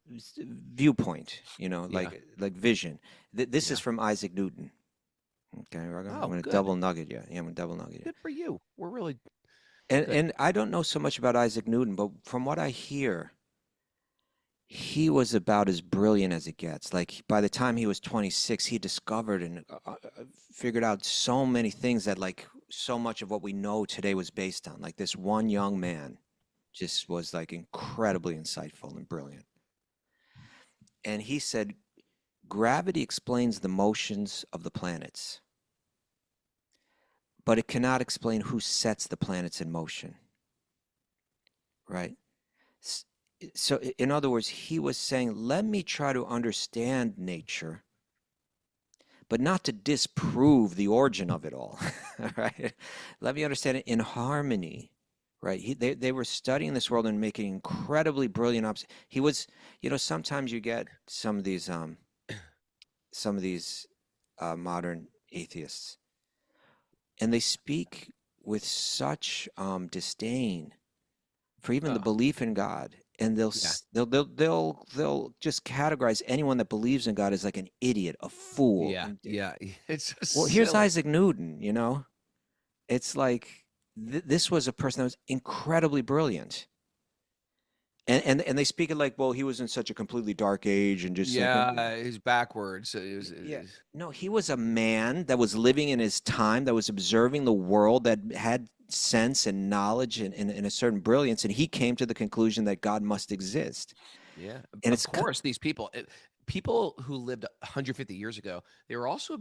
viewpoint, like vision. This is from Isaac Newton. Okay, I'm going to good. double nugget you. Yeah, I'm going to double nugget you. Good for you. We're really And I don't know so much about Isaac Newton, but from what I hear, he was about as brilliant as it gets. Like by the time he was 26, he discovered and figured out so many things that like so much of what we know today was based on. Like this one young man just was like incredibly insightful and brilliant. And he said, gravity explains the motions of the planets, but it cannot explain who sets the planets in motion. Right? So in other words, he was saying, let me try to understand nature, but not to disprove the origin of it all. Right? Let me understand it in harmony. Right? They were studying this world and making incredibly brilliant he was, sometimes you get some of these modern atheists, and they speak with such disdain for even the belief in God, and they'll just categorize anyone that believes in God as like an idiot, a fool. Yeah. It's well, here's silly. Isaac Newton. It's like this was a person that was incredibly brilliant, and they speak it like, well, he was in such a completely dark age and just he's backwards. No, he was a man that was living in his time, that was observing the world, that had sense and knowledge and a certain brilliance, and he came to the conclusion that God must exist. Yeah, and of course, these people who lived 150 years ago, they were also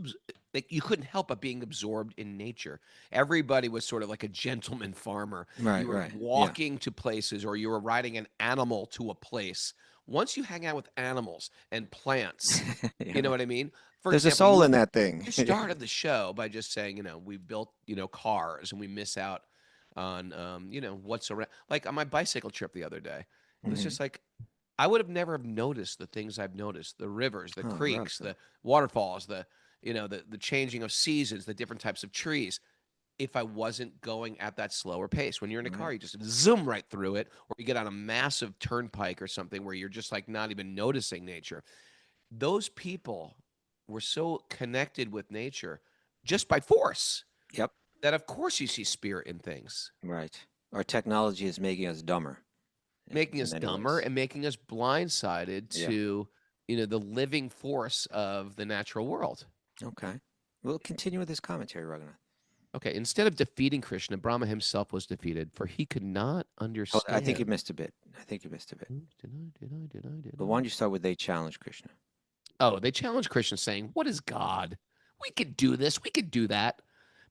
you couldn't help but being absorbed in nature. Everybody was sort of like a gentleman farmer. Right, you were right, walking to places, or you were riding an animal to a place. Once you hang out with animals and plants, you know what I mean? For There's example, a soul in that thing. You started the show by just saying, we built, cars, and we miss out on, what's around. Like on my bicycle trip the other day, it was just like, I would have never have noticed the things I've noticed: the rivers, the creeks, the waterfalls, the changing of seasons, the different types of trees, if I wasn't going at that slower pace. When you're in a car, you just zoom right through it, or you get on a massive turnpike or something where you're just like not even noticing nature. Those people were so connected with nature just by force. Yep. That of course you see spirit in things. Right. Our technology is making us dumber. Making us dumber and making us blindsided to, the living force of the natural world. Okay. We'll continue with this commentary, Raghunath. Okay. Instead of defeating Krishna, Brahma himself was defeated, for he could not understand. I think you missed a bit. Did I? But why don't you start with they challenged Krishna? Oh, they challenged Krishna saying, what is God? We could do this. We could do that.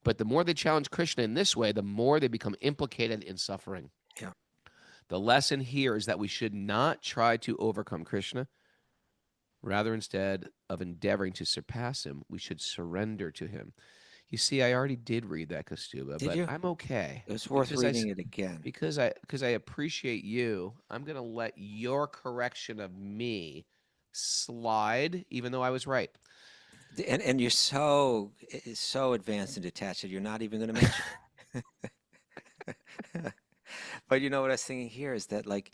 But the more they challenge Krishna in this way, the more they become implicated in suffering. Yeah. The lesson here is that we should not try to overcome Krishna. Rather, instead of endeavoring to surpass him, we should surrender to him. You see, I already did read that, Kaustubha, Did but you? I'm okay. It was worth Because I, s- reading it again. because I appreciate you, I'm going to let your correction of me slide, even though I was right. And you're so advanced and detached that you're not even going to mention it. But you know what I was thinking here is that like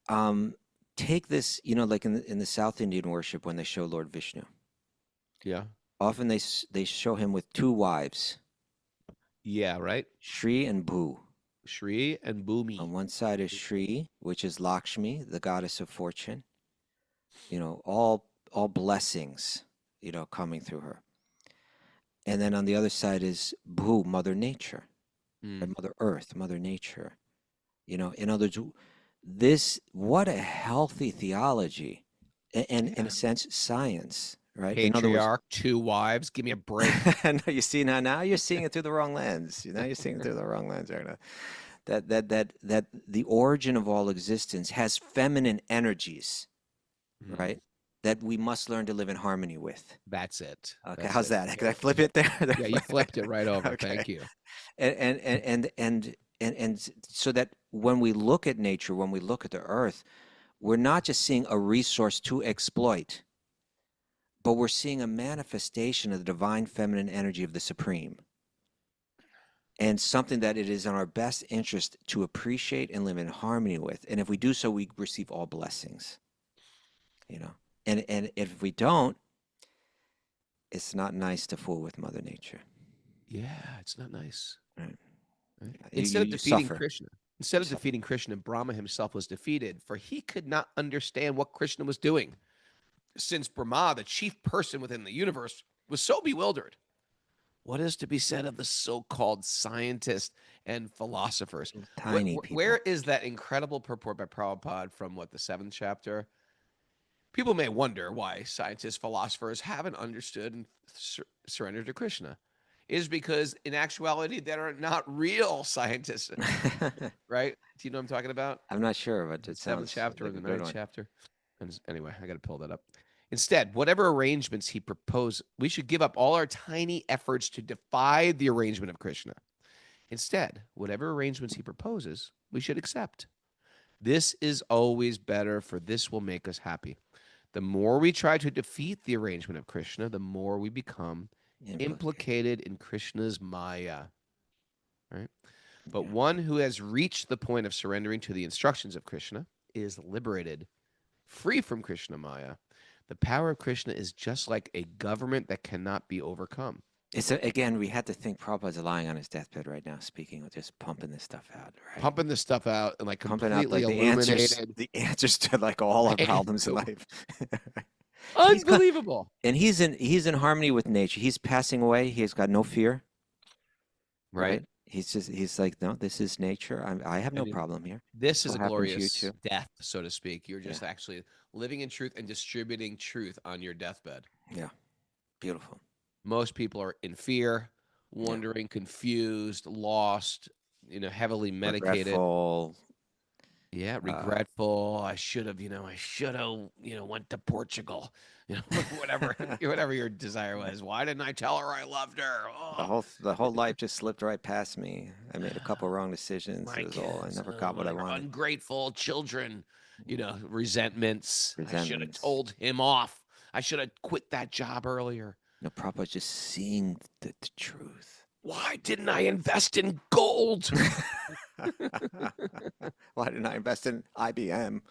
um take this, like in the South Indian worship when they show Lord Vishnu. Yeah. Often they show him with two wives, Yeah, right? Śrī and Bhū. Śrī and Bhūmi. On one side is Śrī, which is Lakshmi, the goddess of fortune. All blessings, coming through her. And then on the other side is Bhū, Mother Nature, or Mm. Mother Earth, Mother Nature. In other words, what a healthy theology, and in Yeah. a sense, science, right? In other words, Patriarch, two wives. Give me a break. no, you see now you're seeing it through the wrong lens. Now you're seeing it through the wrong lens, Raghunath. That the origin of all existence has feminine energies, Mm. right? That we must learn to live in harmony with. That's it. Okay, That's how's it. that? Can I flip it there? Yeah, you flipped it right over. Okay. Thank you. And so that when we look at nature, when we look at the earth, we're not just seeing a resource to exploit, but we're seeing a manifestation of the divine feminine energy of the Supreme, and something that it is in our best interest to appreciate and live in harmony with. And if we do so, we receive all blessings. And if we don't, it's not nice to fool with Mother Nature. Yeah, it's not nice. Right. Right? You- Instead you- of you defeating suffer. Krishna, instead of suffer. defeating Krishna, Brahma himself was defeated, for he could not understand what Krishna was doing, since Brahma, the chief person within the universe, was so bewildered. What is to be said of the so-called scientists and philosophers? Tiny people. Where is that incredible purport by Prabhupada from the 7th chapter? People may wonder why scientists, philosophers haven't understood and surrendered to Krishna. It is because, in actuality, they are not real scientists, right? Do you know what I'm talking about? I'm not sure, but The it 7th sounds chapter like or a the good 9th one. chapter. And anyway, I got to pull that up. Instead, whatever arrangements he proposed, we should give up all our tiny efforts to defy the arrangement of Krishna. Instead, whatever arrangements he proposes, we should accept. This is always better, for this will make us happy. The more we try to defeat the arrangement of Krishna, the more we become implicated in Krishna's Maya. Right? But one who has reached the point of surrendering to the instructions of Krishna is liberated, free from Krishna Maya. The power of Krishna is just like a government that cannot be overcome. Again, we had to think Prabhupada's lying on his deathbed right now, speaking of just pumping this stuff out, right? Pumping this stuff out and Pumping out completely like illuminated. the answers to like all our Right. problems in life. Unbelievable. And he's in harmony with nature. He's passing away. He's got no fear. Right. He's like, no, this is nature. I have no mean, problem here. This is Will a happen to you glorious too. death, so to speak. You're just actually living in truth and distributing truth on your deathbed. Yeah. Beautiful. Most people are in fear, wondering, confused, lost, heavily medicated. Regretful. Yeah, regretful. I should have, went to Portugal. Whatever your desire was. Why didn't I tell her I loved her? Oh, The whole life just slipped right past me. I made a couple wrong decisions. my It was all. I kids, never got what I wanted. ungrateful children, resentments. I should have Resentments. told him off. I should have quit that job earlier. No, Prabhupada's just seeing the truth. Why didn't I invest in gold? Why didn't I invest in IBM?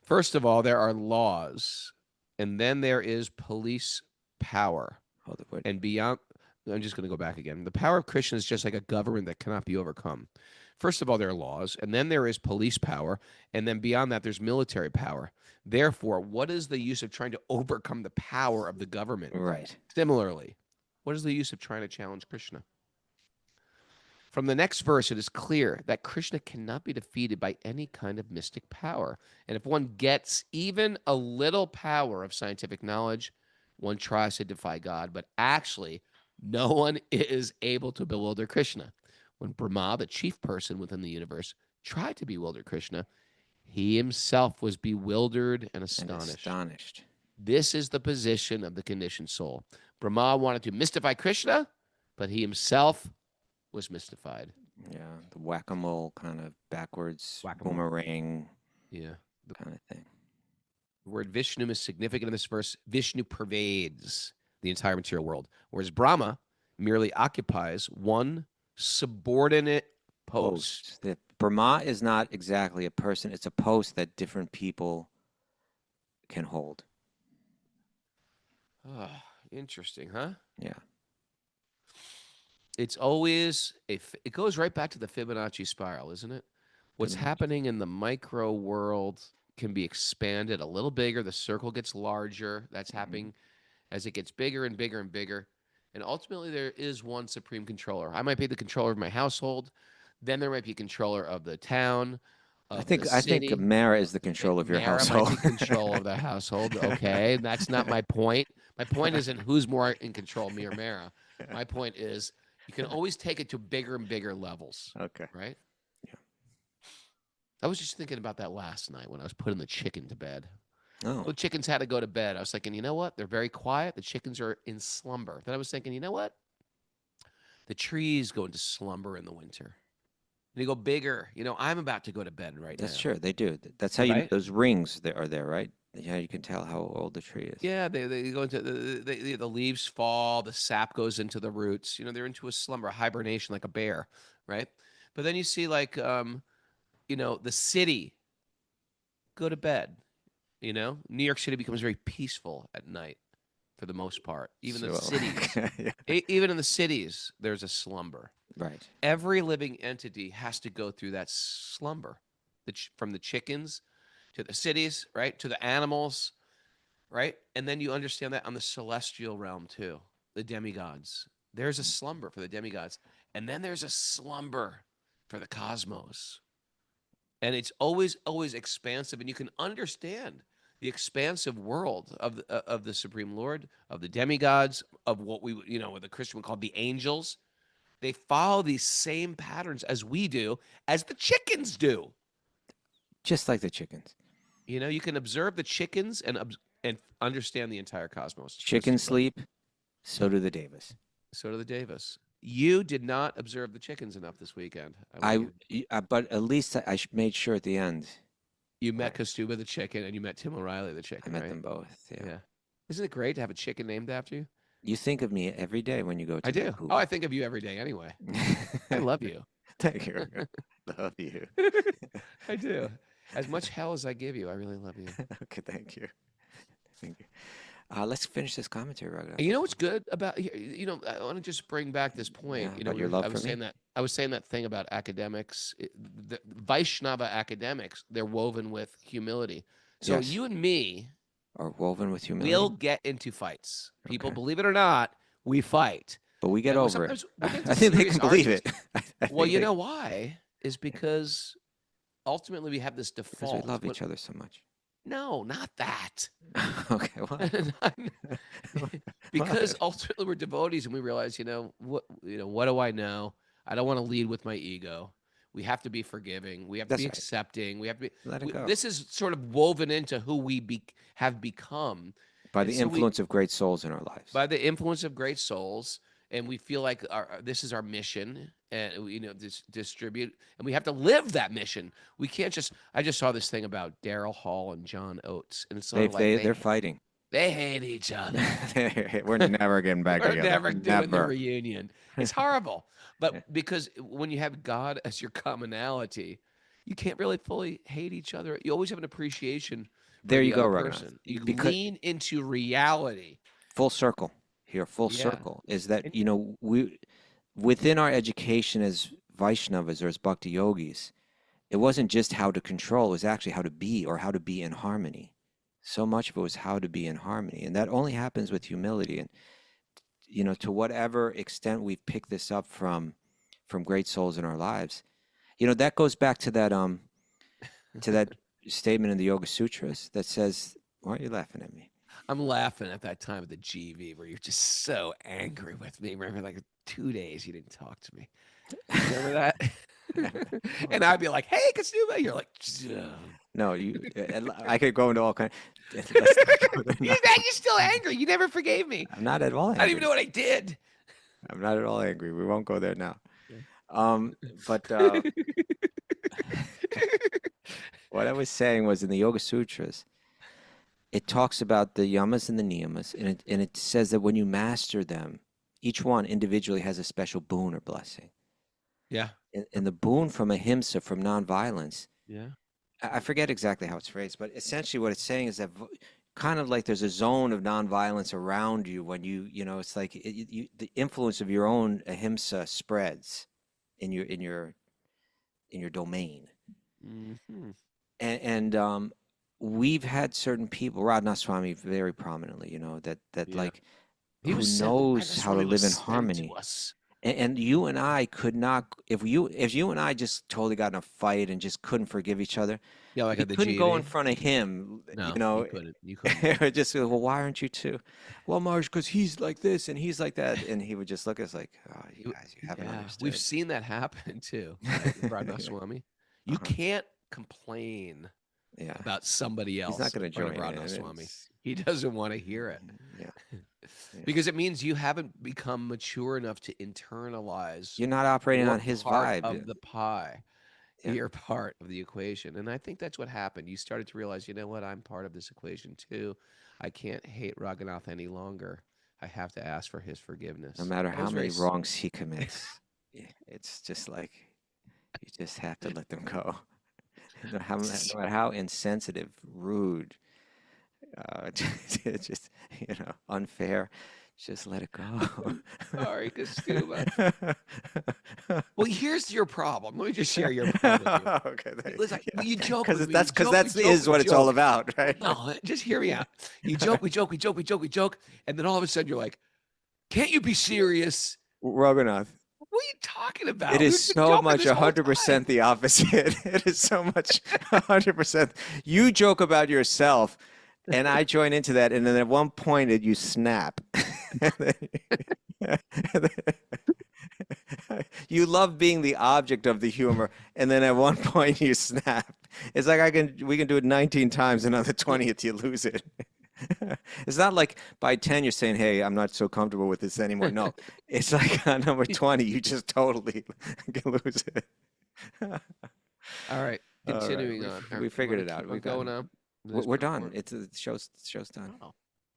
First of all, there are laws, and then there is police power. And beyond, I'm just going to go back again. The power of Krishna is just like a government that cannot be overcome. First of all, there are laws, and then there is police power, and then beyond that, there's military power. Therefore, what is the use of trying to overcome the power of the government? Right. Similarly, what is the use of trying to challenge Krishna? From the next verse, it is clear that Krishna cannot be defeated by any kind of mystic power. And if one gets even a little power of scientific knowledge, one tries to defy God, but actually, no one is able to bewilder Krishna. When Brahma, the chief person within the universe, tried to bewilder Krishna, He himself was bewildered and and astonished. astonished. This is the position of the conditioned soul. Brahma wanted to mystify Krishna, but he himself was mystified. Yeah, the whack-a-mole kind of backwards Whack-a-mole. boomerang Yeah. The kind of thing. word Vishnu is significant in this verse. Vishnu pervades the entire material world, whereas Brahma merely occupies one subordinate post. The Brahma is not exactly a person; it's a post that different people can hold. Oh, interesting, huh? Yeah. It's always it goes right back to the Fibonacci spiral, isn't it? What's Fibonacci. happening in the micro world can be expanded a little bigger. The circle gets larger. That's happening as it gets bigger and bigger and bigger. And ultimately, there is one supreme controller. I might be the controller of my household. Then there might be a controller of the town, of the I think city. Mara is the control of your Mara household. might be control of the household. Okay, that's not my point. My point isn't who's more in control, me or Mara. My point is you can always take it to bigger and bigger levels, Okay. right? Yeah. I was just thinking about that last night when I was putting the chicken to bed. Oh, The chickens had to go to bed. I was thinking, you know what? They're very quiet. The chickens are in slumber. Then I was thinking, you know what? The trees go into slumber in the winter. They go bigger. You know, I'm about to go to bed right that's now. true. They do. That's how you know Right? those rings that are there, right? Yeah, you can tell how old the tree is. Yeah, they go into the leaves fall, the sap goes into the roots. You know, they're into a slumber, a hibernation like a bear, right? But then you see like you know, the city go to bed. You know, New York City becomes very peaceful at night for the most part. Even the So- cities, Yeah. even in the cities, there's a slumber. Right. Every living entity has to go through that slumber, from the chickens to the cities, right, to the animals, right? And then you understand that on the celestial realm too, the demigods. There's a slumber for the demigods, and then there's a slumber for the cosmos. And it's always, always expansive, and you can understand the expansive world of the Supreme Lord, of the demigods, of what we, you know, what the Christian would call the angels. They follow these same patterns as we do, as the chickens do. Just like the chickens. You know, you can observe the chickens and understand the entire cosmos. Chickens Kaustubha. sleep, so do the Davis. So do the Davis. You did not observe the chickens enough this weekend. But at least made sure at the end You met Right. Kaustubha the chicken, and you met Tim O'Reilly the I chicken, met right? them both. Yeah. Yeah. Isn't it great to have a chicken named after you? You think of me every day when you go to I the do. coop. Oh, I think of you every day anyway. I love you. Thank you. Love you. I do. As much hell as I give you, I really love you. Okay, thank you. Thank you. Let's finish this commentary, Raghunath. And you know what's good about you know, I want to just bring back this point. Yeah, You know, about your love I was for me? saying that thing about academics, the Vaishnava academics, they're woven with humility. So Yes. you and me Are woven with humility. will get into fights. People, Okay. believe it or not, we fight. But we get And over it. sometimes we get into I think they serious can believe it. arguments. I Well, think you they- know why? Is because ultimately we have this because default. we love each other so much. No, not that. Okay, well. Because ultimately we're devotees and we realize, you know, what do I know? I don't want to lead with my ego. We have to be forgiving. We have to That's be right. accepting. We have to be. Let it go. This is sort of woven into who we have become By and the so influence of great souls in our lives. by the influence of great souls, and we feel like this is our mission, and you know, distribute, and we have to live that mission. We can't just. I just saw this thing about Daryl Hall and John Oates, and it's sort of like They're fighting. they hate each other. We're never getting back We're together. never doing the Never. reunion. It's horrible. But Yeah. because when you have God as your commonality, you can't really fully hate each other. You always have an appreciation for There the you go, other Raghunath. person. You Because- lean into reality. Full circle here. Full Yeah. circle is that And- you know we within our education as Vaishnavas or as Bhakti yogis, it wasn't just how to control; it was actually how to be or how to be in harmony. So much of it was how to be in harmony, and that only happens with humility. And you know, to whatever extent we've picked this up from great souls in our lives, you know, that goes back to that statement in the Yoga Sutras that says, "Why are you laughing at me?" I'm laughing at that time at the GV where you're just so angry with me. Remember, like 2 days you didn't talk to me. Remember that? And I'd be like, "Hey, Kaustubha," you're like, No, I could go into all kind. "You're still angry. You never forgave me. I'm not at all I don't even angry. know what I did." I'm not at all angry. We won't go there now. Yeah. But what I was saying was in the Yoga Sutras, it talks about the yamas and the niyamas, and it says that when you master them, each one individually has a special boon or blessing. Yeah. And the boon from ahimsa, from nonviolence, Yeah. I forget exactly how it's phrased, but essentially what it's saying is that kind of like there's a zone of nonviolence around you when it's like the influence of your own ahimsa spreads in your domain. Mm-hmm. And we've had certain people, Radhanath Swami very prominently, that Yeah. like He who was sent- knows Radha how to Swami live was in sent to harmony. us. And you and I could not, if you and I just totally got in a fight and just couldn't forgive each other, Yeah, like we at the couldn't go in GD. front of him, No, you couldn't. You couldn't. just go, well, why aren't you too? Well, Marge, because he's like this and he's like that. And he would just look at us like, oh, you guys, you haven't Yeah, understood. we've seen that happen too. Right? With Radha Swami. You Uh-huh. can't complain Yeah. about somebody else. He's not going in to front of join Radha in. Swami. It's- He doesn't want to hear it. Yeah. Because it means you haven't become mature enough to internalize You're not operating your on his part vibe. of the pie. Yeah. You're part of the equation. And I think that's what happened. You started to realize, you know what, I'm part of this equation too. I can't hate Raghunath any longer. I have to ask for his forgiveness. No matter That how was many very wrongs he commits, it's just like you just have to let them go. No matter how insensitive, rude, just unfair, just let it go. Sorry, Kaustubha. Well, here's your problem. Let me just share your problem with you. Okay, Listen, you joke because with me, that's you because joke, that's we joke, is we what it's all joke. about, right? No, just hear me out. You joke, we joke, and then all of a sudden you're like, "Can't you be serious? Raghunath, What are you talking about? it We is were just so joking much this whole 100% time." the opposite. It is so much 100%. You joke about yourself, and I join into that, and then at one point you snap. You love being the object of the humor, and then at one point you snap. It's like we can do it 19 times, and on the 20th you lose it. It's not like by 10 you're saying, "Hey, I'm not so comfortable with this anymore." No, it's like on number 20 you just totally lose it. All right, All right, continuing on. we figured it out. We're We've going gotten- up. We're done. The show's done. Oh.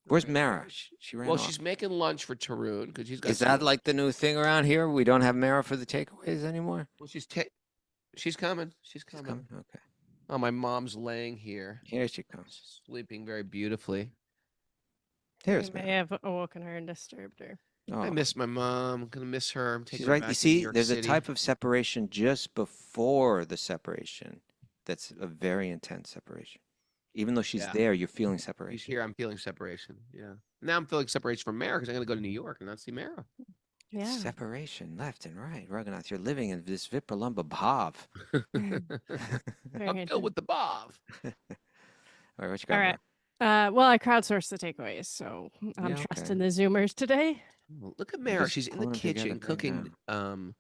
Where's All right, Mara? great. She ran Well, off. she's making lunch for Tarun because she's got. Is that like the new thing around here? We don't have Mara for the takeaways anymore? Well, she's coming. She's She's coming. coming? Okay. Oh, my mom's laying here, Here she comes. sleeping very beautifully. There's You may Mara. have awoken her and disturbed her. I Oh, miss my mom. I'm gonna miss her. I'm taking she's her right. back You to New see, York there's City. a type of separation just before the separation that's a very intense separation. Even though she's Yeah. there, you're feeling She's separation. here. I'm feeling separation. Yeah. Now I'm feeling separation from Mara because I'm gonna go to New York and not see Mara. Yeah. Separation left and right. Raghunath, you're living in this Vipralamba bhav. Very I'm filled with the Bob. All right, what you got? All Mara? right. Well, I crowdsourced the takeaways, so I'm Yeah, trusting okay. the Zoomers today. Well, look at Mara. just She's in the pulling them together kitchen right now.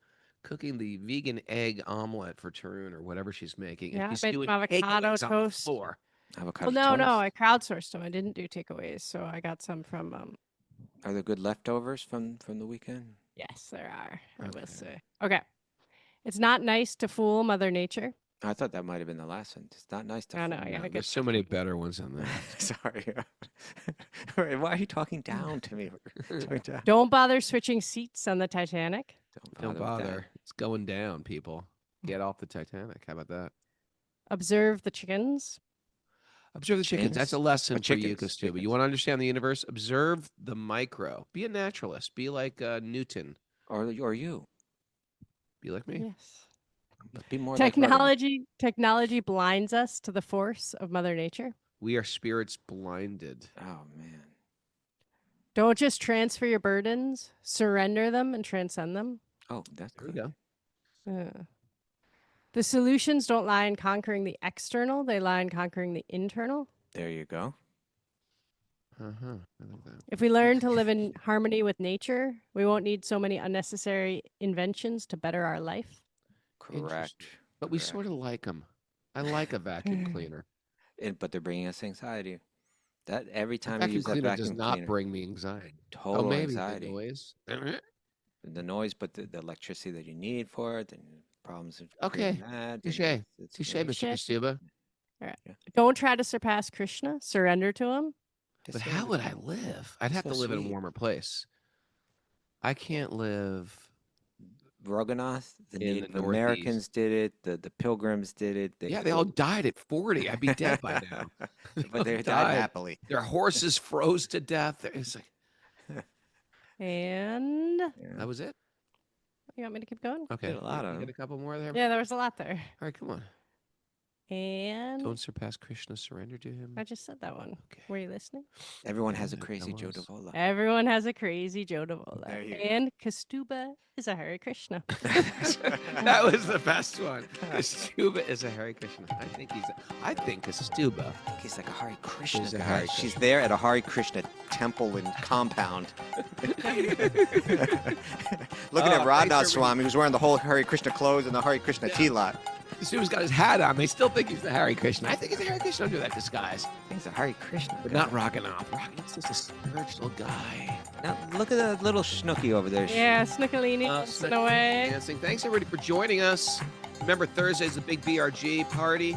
cooking the vegan egg omelet for Tarun or whatever she's making. Yeah, I And she's made doing some avocado takeaways on the toast. floor. Avocado Well, no, toast. I crowdsourced them. I didn't do takeaways, so I got some from. Are there good leftovers from the weekend? Yes, there are. I will Okay. say. Okay. It's not nice to fool Mother Nature. I thought that might have been the last one. It's not nice to. I know, fool I gotta me. get There's so many better ones than that. Sorry. Right, why are you talking down to me? Talking down. Don't bother switching seats on the Titanic. Don't with that. bother. It's going down, people. Get off the Titanic. How about that? Observe the chickens. Observe the chickens. That's a Chickens? lesson Oh, for you, chickens, Kaustubha. You chickens. want to understand the universe? Observe the micro. Be a naturalist. Be like Newton. Or you. Be like me. Yes. But be more like Raghunath. Technology blinds us to the force of Mother Nature. We are spirits blinded. Oh man. Don't just transfer your burdens, surrender them and transcend them. Oh, that's There we good. go. The solutions don't lie in conquering the external, they lie in conquering the internal. There you go. Uh-huh. I like that. If we learn to live in harmony with nature, we won't need so many unnecessary inventions to better our life. Correct. Interesting. But we sort of like them. I like a vacuum cleaner. But they're bringing us anxiety. That every time you Vacuum use that cleaner vacuum does not cleaner, bring me anxiety. total maybe anxiety. the noise. The noise, but the electricity that you need for it, and problems of Okay. creating that. Touche. Touche, really- Mr. Kaustubha. Don't try to surpass Krishna. Surrender to him. But how would I live? I'd have So to live in a sweet. warmer place. I can't live. Raghunath, the In the Native Americans did it. The Pilgrims did it. Yeah, they all died at 40. I'd be dead by now. But they all died happily. Their horses froze to death. It's like, And that was it? you want me to keep going? Okay. Did a lot you of get them. a couple more there? Yeah, there was a lot there. All right, come on. And Don't surpass Krishna, surrender to him. I just said that one. Okay. Were you listening? Everyone has a Yeah, crazy I Joe was. Davola. Everyone has a crazy Joe Davola. There you go. And Kaustubha is a Hare Krishna. That was the best one. Kaustubha is a Hare Krishna. I think Kaustubha. He's like a Hare Krishna He's a guy. Hare She's Krishna. there at a Hare Krishna temple and compound. Looking Oh, at thanks Radha for Swami, who's wearing the whole Hare Krishna clothes and the Hare Krishna tea lot. Kaustubha's got his hat on. They still think he's the Hare Krishna. I think he's a Hare Krishna under that disguise. He's a Hare Krishna. But guy. not Raghunath. Raghunath's just a spiritual guy. Now, look at that little schnooky over there. Yeah, Snickalini dancing away. Dancing. Thanks everybody for joining us. Remember, Thursday's the big BRG party.